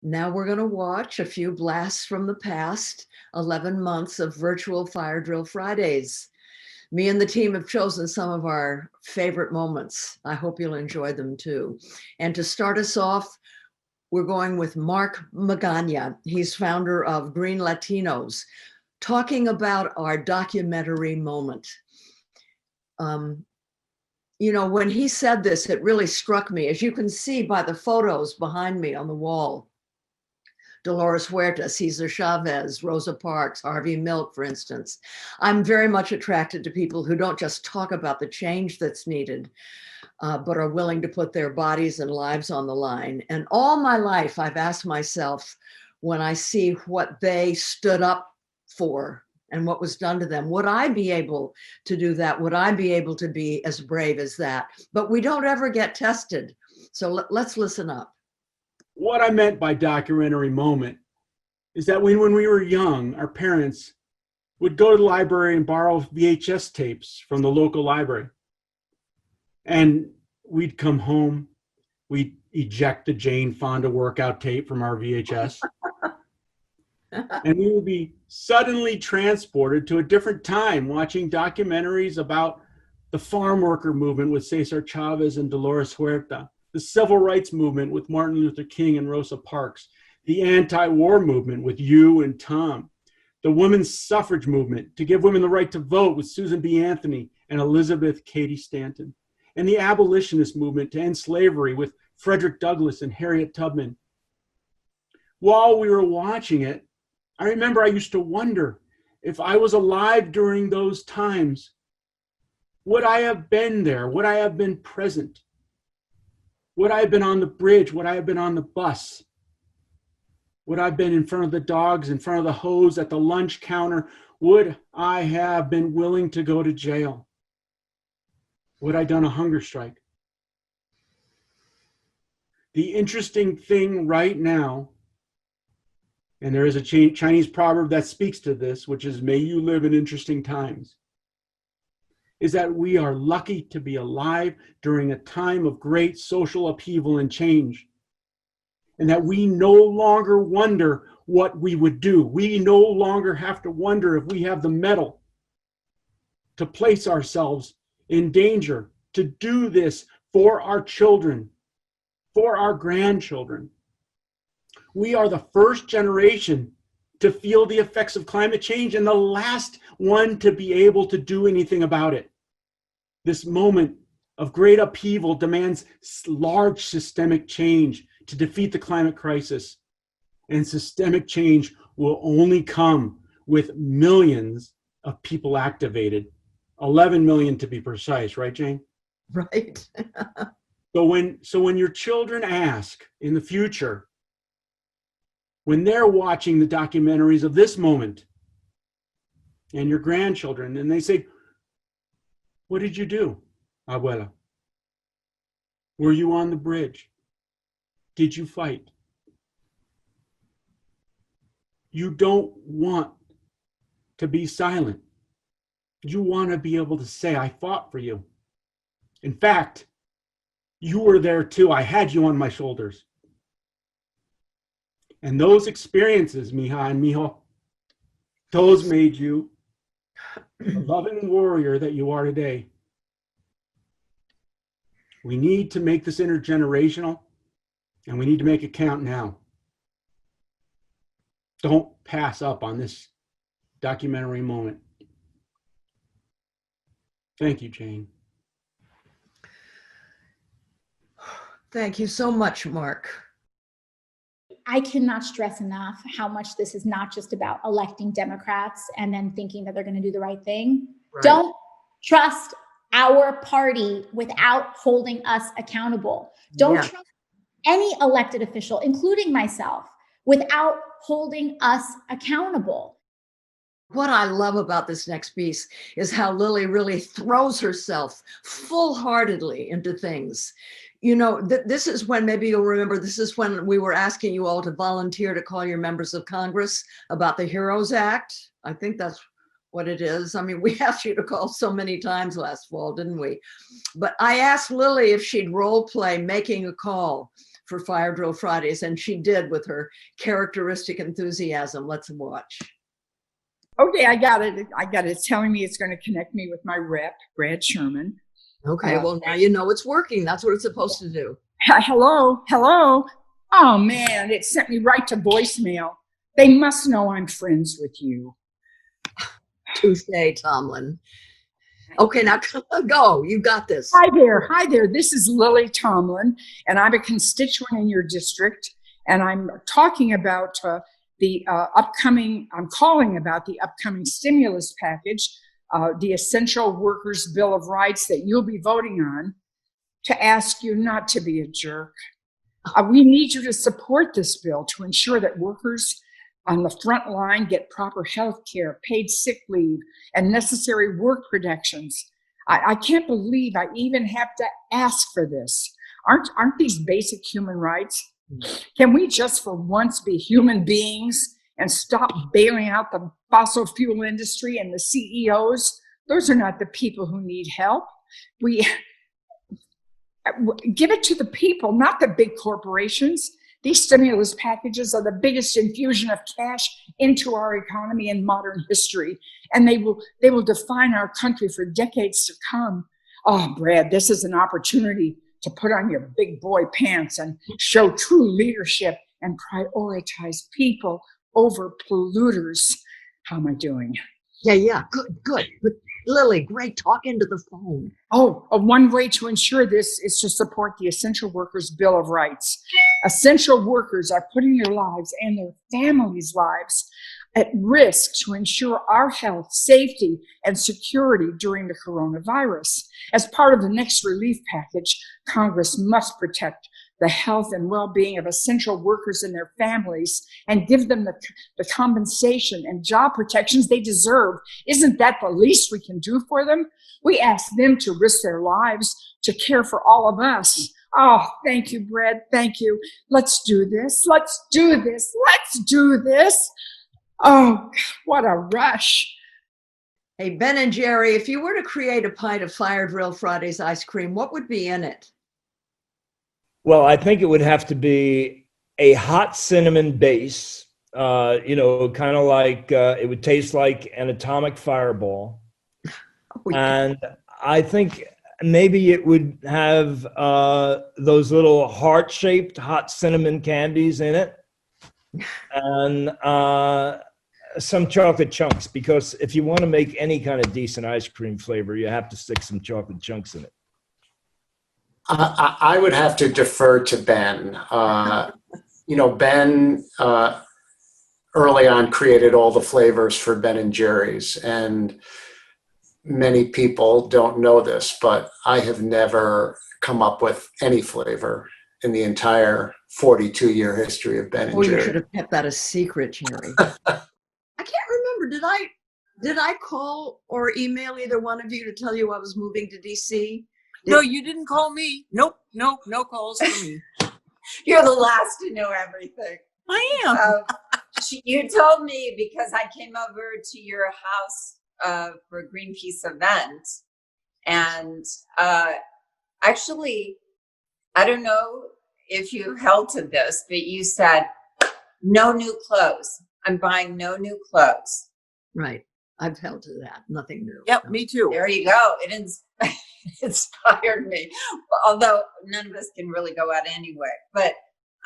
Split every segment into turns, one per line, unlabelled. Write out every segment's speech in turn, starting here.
Now we're going to watch a few blasts from the past 11 months of virtual Fire Drill Fridays. Me and the team have chosen some of our favorite moments. I hope you'll enjoy them too. And to start us off, we're going with Mark Magaña. He's founder of GreenLatinos, talking about our documentary moment. You know, when he said this, it really struck me. As you can see by the photos behind me on the wall, Dolores Huerta, Cesar Chavez, Rosa Parks, Harvey Milk, for instance. I'm very much attracted to people who don't just talk about the change that's needed, but are willing to put their bodies and lives on the line. And all my life, I've asked myself, when I see what they stood up for and what was done to them, would I be able to do that? Would I be able to be as brave as that? But we don't ever get tested. So let's listen up.
What I meant by documentary moment is that when we were young, our parents would go to the library and borrow VHS tapes from the local library. And we'd come home, we'd eject the Jane Fonda workout tape from our VHS, and we would be suddenly transported to a different time, watching documentaries about the farm worker movement with Cesar Chavez and Dolores Huerta, the civil rights movement with Martin Luther King and Rosa Parks, the anti-war movement with you and Tom, the women's suffrage movement to give women the right to vote with Susan B. Anthony and Elizabeth Cady Stanton, and the abolitionist movement to end slavery with Frederick Douglass and Harriet Tubman. While we were watching it, I remember I used to wonder if I was alive during those times, would I have been there? Would I have been present? Would I have been on the bridge? Would I have been on the bus? Would I have been in front of the dogs, in front of the hose, at the lunch counter? Would I have been willing to go to jail? Would I have done a hunger strike? The interesting thing right now, and there is a Chinese proverb that speaks to this, which is, may you live in interesting times, is that we are lucky to be alive during a time of great social upheaval and change, and that we no longer wonder what we would do. We no longer have to wonder if we have the mettle to place ourselves in danger, to do this for our children, for our grandchildren. We are the first generation to feel the effects of climate change and the last one to be able to do anything about it. This moment of great upheaval demands large systemic change to defeat the climate crisis. And systemic change will only come with millions of people activated. 11 million to be precise, right, Jane?
Right.
So when your children ask in the future, when they're watching the documentaries of this moment, and your grandchildren, and they say, what did you do, Abuela? Were you on the bridge? Did you fight? You don't want to be silent. You want to be able to say, I fought for you. In fact, you were there too. I had you on my shoulders. And those experiences, Mija and Mijo, those made you the loving warrior that you are today. We need to make this intergenerational, and we need to make it count now. Don't pass up on this documentary moment. Thank you, Jane.
Thank you so much, Mark.
I cannot stress enough how much this is not just about electing Democrats and then thinking that they're going to do the right thing. Right. Don't trust our party without holding us accountable. Don't trust any elected official, including myself, without holding us accountable.
What I love about this next piece is how Lily really throws herself full-heartedly into things. You know, this is when, maybe you'll remember, this is when we were asking you all to volunteer to call your members of Congress about the HEROES Act. I think that's what it is. I mean, we asked you to call so many times last fall, didn't we? But I asked Lily if she'd role play making a call for Fire Drill Fridays, and she did with her characteristic enthusiasm. Let's watch.
Okay, I got it. It's telling me it's going to connect me with my rep, Brad Sherman.
Okay, well, now you know it's working. That's what it's supposed to do.
Hello. Oh, man, it sent me right to voicemail. They must know I'm friends with you.
Touche, Tomlin. Okay, now go. You got this.
Hi there. This is Lily Tomlin, and I'm a constituent in your district, and I'm talking about I'm calling about the upcoming stimulus package, the Essential Workers Bill of Rights that you'll be voting on, to ask you not to be a jerk. We need you to support this bill to ensure that workers on the front line get proper health care, paid sick leave, and necessary work protections. I can't believe I even have to ask for this. Aren't these basic human rights? Can we just for once be human beings and stop bailing out the fossil fuel industry and the CEOs? Those are not the people who need help. We give it to the people, not the big corporations. These stimulus packages are the biggest infusion of cash into our economy in modern history, and they will define our country for decades to come. Oh, Brad, this is an opportunity to put on your big boy pants and show true leadership and prioritize people over polluters. How am I doing?
Yeah, good. But Lily, great talking to the phone.
One way to ensure this is to support the Essential Workers Bill of Rights. Essential workers are putting their lives and their families' lives at risk to ensure our health, safety, and security during the coronavirus. As part of the next relief package, Congress must protect the health and well-being of essential workers and their families and give them the compensation and job protections they deserve. Isn't that the least we can do for them? We ask them to risk their lives to care for all of us. Oh, thank you, Brad. Thank you. Let's do this. Oh, what a rush.
Hey, Ben and Jerry, if you were to create a pint of Fire Drill Fridays ice cream, what would be in it?
Well, I think it would have to be a hot cinnamon base, kind of like it would taste like an atomic fireball.
Oh, yeah.
And I think maybe it would have those little heart-shaped hot cinnamon candies in it, and some chocolate chunks, because if you want to make any kind of decent ice cream flavor, you have to stick some chocolate chunks in it.
I would have to defer to Ben. Ben early on created all the flavors for Ben and Jerry's, and many people don't know this, but I have never come up with any flavor in the entire 42-year history of Ben and Jerry.
You should have kept that a secret, Jerry. I can't remember. Did I call or email either one of you to tell you I was moving to DC?
No, you didn't call me. Nope, no calls from me.
You're the last to know everything.
I am.
You told me because I came over to your house for a Greenpeace event. And actually, I don't know if you held to this, but you said, no new clothes. I'm buying no new clothes.
Right. I've held to that. Nothing new.
Yep, me too.
There you go. It inspired me. Although none of us can really go out anyway. But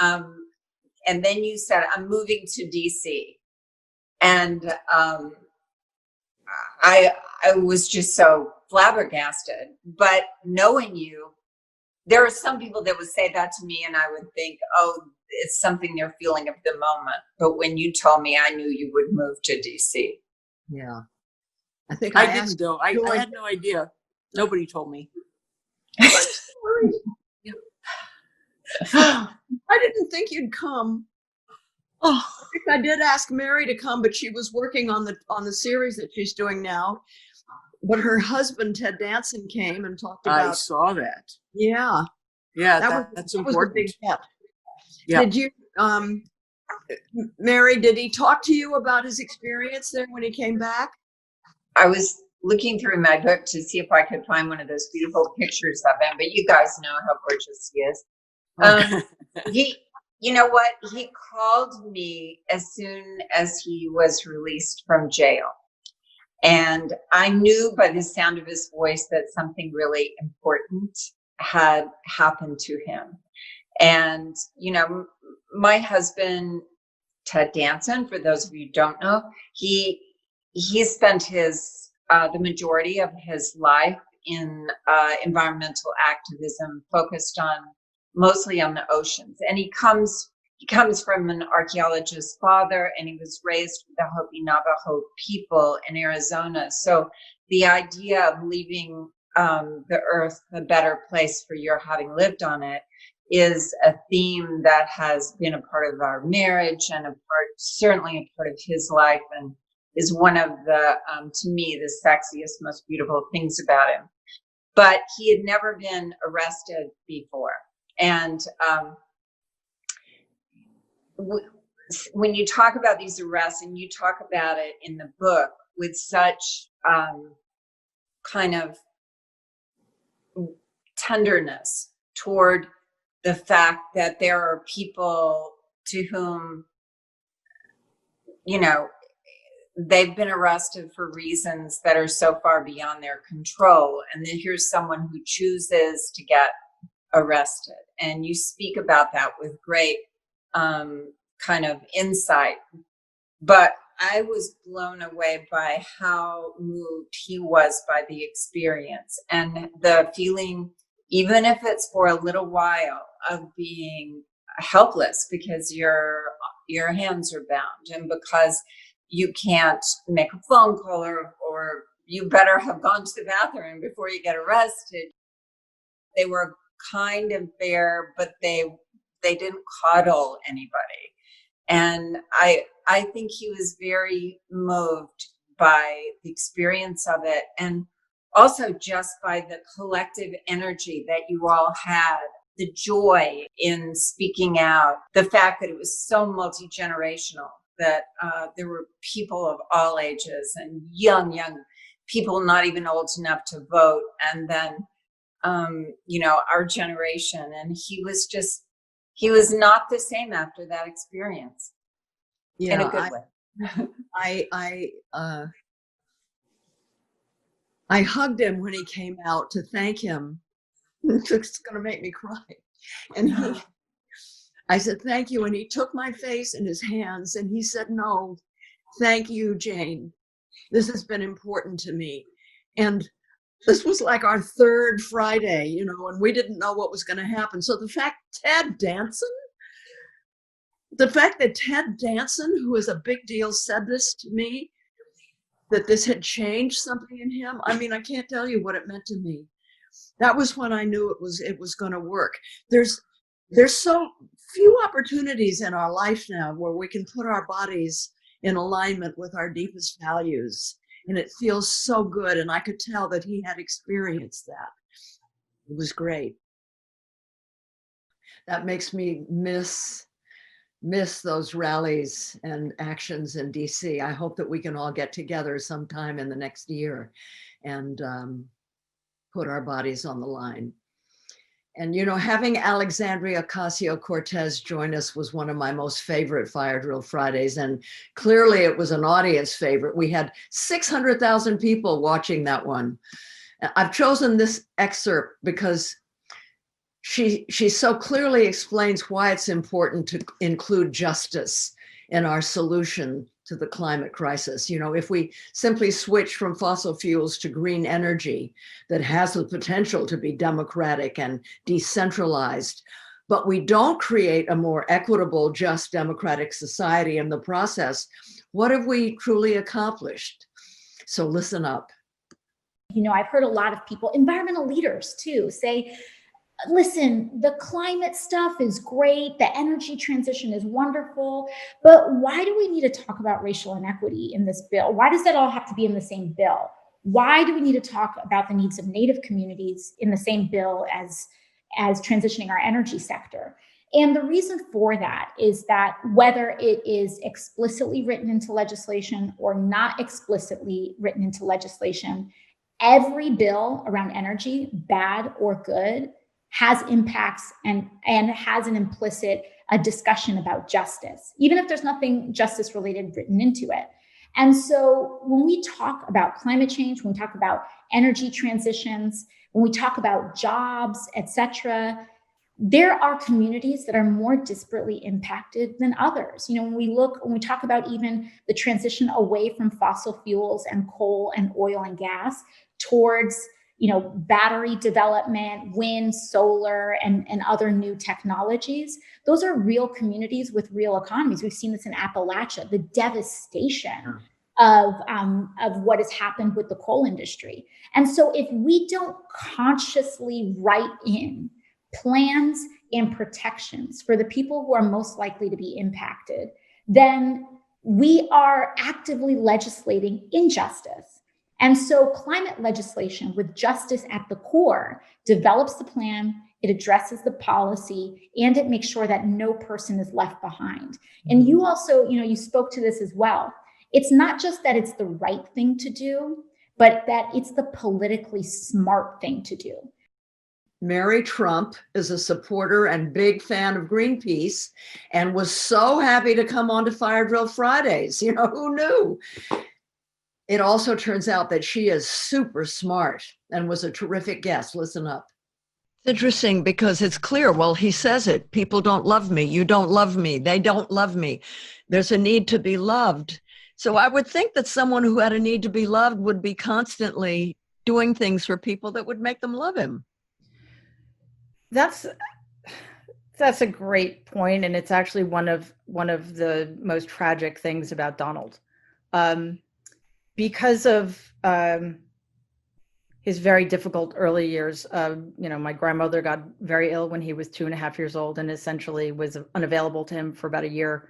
and then you said, I'm moving to DC. And I was just so flabbergasted. But knowing you, there are some people that would say that to me and I would think, oh, it's something they're feeling of the moment. But when you told me, I knew you would move to DC.
Yeah. I think
I didn't though. I had no idea. Nobody told me.
I didn't think you'd come. Oh, I think I did ask Mary to come, but she was working on the series that she's doing now. But her husband, Ted Danson, came and talked about.
I saw that.
Yeah.
Yeah, that's important.
Was a big step.
Yeah.
Did you, Mary, did he talk to you about his experience there when he came back?
I was looking through my book to see if I could find one of those beautiful pictures of him, but you guys know how gorgeous he is. He, you know what? He called me as soon as he was released from jail. And I knew by the sound of his voice that something really important had happened to him. And, you know, my husband, Ted Danson, for those of you who don't know, he spent the majority of his life in environmental activism, focused on mostly on the oceans. And he comes from an archaeologist's father, and he was raised with the Hopi Navajo people in Arizona. So the idea of leaving the earth a better place for your having lived on it is a theme that has been a part of our marriage and certainly a part of his life, and is one of the, to me, the sexiest, most beautiful things about him. But he had never been arrested before. And when you talk about these arrests, and you talk about it in the book with such kind of tenderness toward the fact that there are people to whom, you know, they've been arrested for reasons that are so far beyond their control. And then here's someone who chooses to get arrested. And you speak about that with great kind of insight. But I was blown away by how moved he was by the experience, and the feeling, even if it's for a little while, of being helpless because your hands are bound, and because you can't make a phone call, or you better have gone to the bathroom before you get arrested. They were kind and fair, but they didn't coddle anybody. And I think he was very moved by the experience of it, and also just by the collective energy that you all had, the joy in speaking out, the fact that it was so multi-generational, that there were people of all ages and young people not even old enough to vote, and then you know, our generation. And he was not the same after that experience.
Yeah,
in a good way.
I hugged him when he came out to thank him. It's going to make me cry. And I said, thank you. And he took my face in his hands and he said, no, thank you, Jane. This has been important to me. And this was like our third Friday, you know, and we didn't know what was going to happen. So the fact that Ted Danson, who is a big deal, said this to me, that this had changed something in him. I mean, I can't tell you what it meant to me. That was when I knew it was going to work. There's so few opportunities in our life now where we can put our bodies in alignment with our deepest values. And it feels so good. And I could tell that he had experienced that. It was great. That makes me miss those rallies and actions in DC. I hope that we can all get together sometime in the next year and put our bodies on the line. And, you know, having Alexandria Ocasio-Cortez join us was one of my most favorite Fire Drill Fridays. And clearly it was an audience favorite. We had 600,000 people watching that one. I've chosen this excerpt because she so clearly explains why it's important to include justice in our solution to the climate crisis. You know, if we simply switch from fossil fuels to green energy that has the potential to be democratic and decentralized, but we don't create a more equitable, just democratic society in the process, what have we truly accomplished? So listen up.
You know, I've heard a lot of people, environmental leaders too, say, listen, the climate stuff is great. The energy transition is wonderful. But why do we need to talk about racial inequity in this bill? Why does that all have to be in the same bill? Why do we need to talk about the needs of Native communities in the same bill as transitioning our energy sector? And the reason for that is that whether it is explicitly written into legislation or not explicitly written into legislation, every bill around energy, bad or good, has impacts and has an implicit a discussion about justice, even if there's nothing justice related written into it. And so when we talk about climate change, when we talk about energy transitions, when we talk about jobs, et cetera, there are communities that are more disparately impacted than others. You know, when we talk about even the transition away from fossil fuels and coal and oil and gas towards, you know, battery development, wind, solar, and other new technologies, those are real communities with real economies. We've seen this in Appalachia, the devastation of what has happened with the coal industry. And so if we don't consciously write in plans and protections for the people who are most likely to be impacted, then we are actively legislating injustice. And so climate legislation with justice at the core develops the plan, it addresses the policy, and it makes sure that no person is left behind. And you also, you know, you spoke to this as well. It's not just that it's the right thing to do, but that it's the politically smart thing to do.
Mary Trump is a supporter and big fan of Greenpeace and was so happy to come on to Fire Drill Fridays. You know, who knew? It also turns out that she is super smart and was a terrific guest. Listen up. It's interesting because it's clear. Well, he says it. People don't love me. You don't love me. They don't love me. There's a need to be loved. So I would think that someone who had a need to be loved would be constantly doing things for people that would make them love him.
That's a great point, and it's actually one of the most tragic things about Donald, because of his very difficult early years. You know, my grandmother got very ill when he was 2.5 years old, and essentially was unavailable to him for about a year.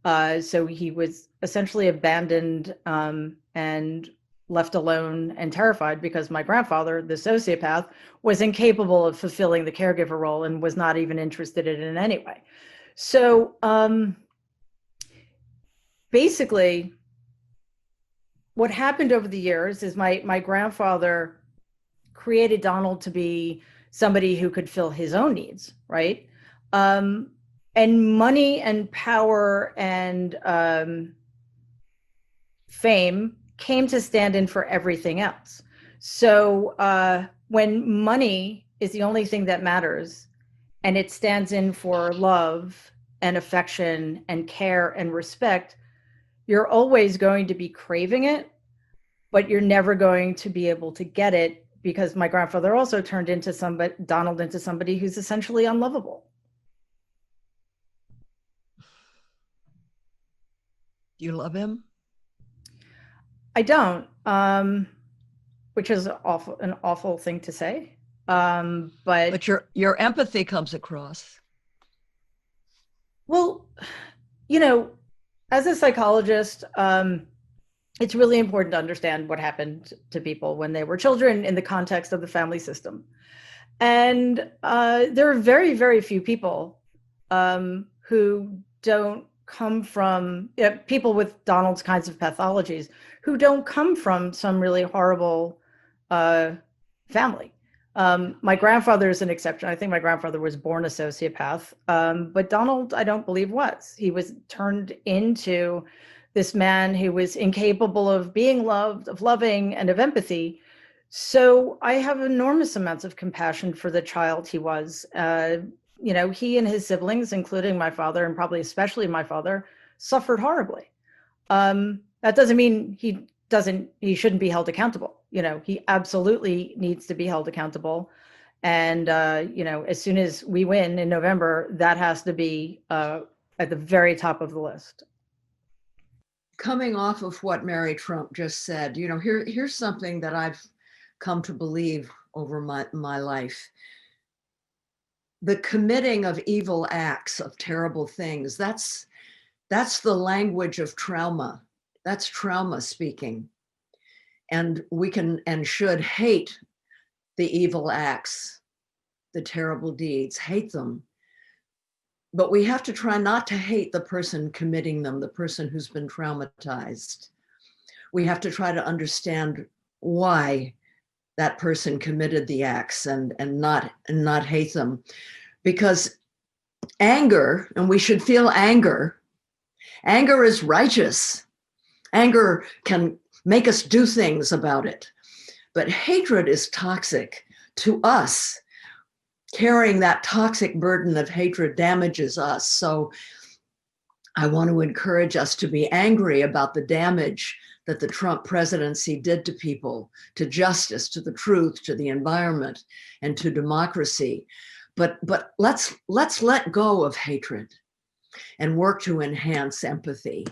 So he was essentially abandoned and left alone and terrified because my grandfather, the sociopath, was incapable of fulfilling the caregiver role and was not even interested in it in any way. So basically, what happened over the years is my grandfather created Donald to be somebody who could fill his own needs, right? And money and power and fame came to stand in for everything else. So when money is the only thing that matters, and it stands in for love and affection and care and respect, you're always going to be craving it, but you're never going to be able to get it, because my grandfather also turned Donald into somebody who's essentially unlovable.
Do you love him?
I don't, which is an awful thing to say. But
your empathy comes across.
Well, you know, as a psychologist, it's really important to understand what happened to people when they were children in the context of the family system. And there are very, very few people who don't come from people with Donald's kinds of pathologies who don't come from some really horrible family. My grandfather is an exception. I think my grandfather was born a sociopath, but Donald, I don't believe was. He was turned into this man who was incapable of being loved, of loving, and of empathy. So I have enormous amounts of compassion for the child he was. You know, he and his siblings, including my father, and probably especially my father, suffered horribly. That doesn't mean he shouldn't be held accountable. You know, he absolutely needs to be held accountable. And, you know, as soon as we win in November, that has to be at the very top of the list.
Coming off of what Mary Trump just said, you know, here's something that I've come to believe over my life. The committing of evil acts, of terrible things, that's the language of trauma. That's trauma speaking. And we can and should hate the evil acts, the terrible deeds, hate them. But we have to try not to hate the person committing them, the person who's been traumatized. We have to try to understand why that person committed the acts and not hate them. Because anger, and we should feel anger is righteous. Anger can make us do things about it. But hatred is toxic to us. Carrying that toxic burden of hatred damages us. So I want to encourage us to be angry about the damage that the Trump presidency did to people, to justice, to the truth, to the environment, and to democracy. But let's let go of hatred and work to enhance empathy.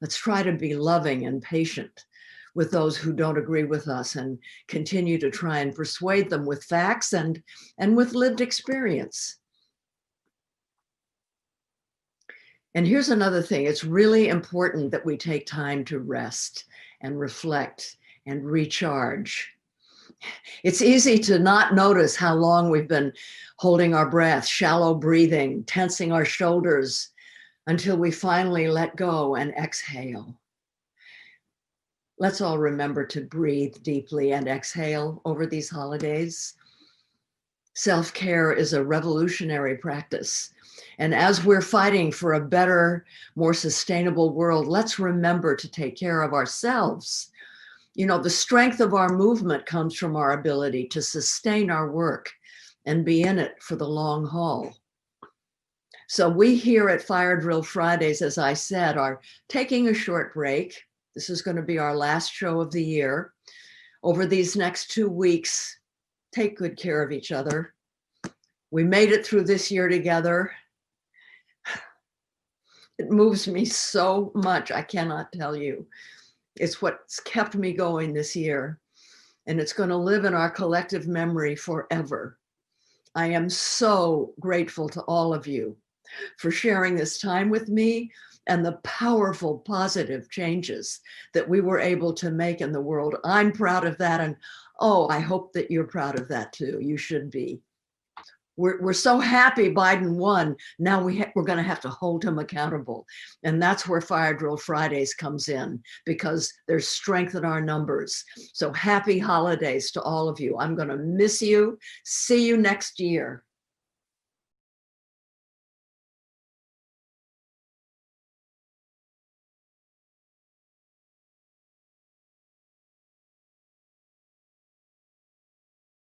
Let's try to be loving and patient with those who don't agree with us and continue to try and persuade them with facts and with lived experience. And here's another thing. It's really important that we take time to rest and reflect and recharge. It's easy to not notice how long we've been holding our breath, shallow breathing, tensing our shoulders until we finally let go and exhale. Let's all remember to breathe deeply and exhale over these holidays. Self-care is a revolutionary practice. And as we're fighting for a better, more sustainable world, let's remember to take care of ourselves. You know, the strength of our movement comes from our ability to sustain our work and be in it for the long haul. So we here at Fire Drill Fridays, as I said, are taking a short break. This is going to be our last show of the year. Over these next 2 weeks, take good care of each other. We made it through this year together. It moves me so much, I cannot tell you. It's what's kept me going this year, and it's going to live in our collective memory forever. I am so grateful to all of you for sharing this time with me and the powerful positive changes that we were able to make in the world. I'm proud of that, and oh, I hope that you're proud of that too. You should be. We're so happy Biden won. Now we're going to have to hold him accountable. And that's where Fire Drill Fridays comes in, because there's strength in our numbers. So happy holidays to all of you. I'm going to miss you. See you next year.